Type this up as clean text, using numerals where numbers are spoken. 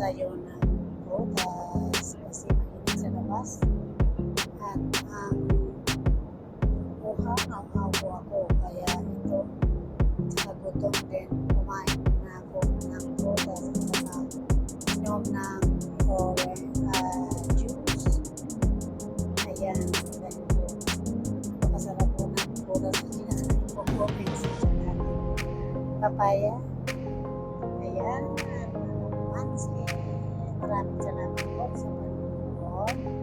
tayo ng prutas kasi mainit sa labas. At ang uhaw-aw ako kaya ito sa gutom din kumain na ako ng prutas at saka inom ng juice. Ayan, ganito. Napakasarap po ng prutas na kinain ko po sa papaya. Ayan, pansin. Maraming salamat po sa panonood.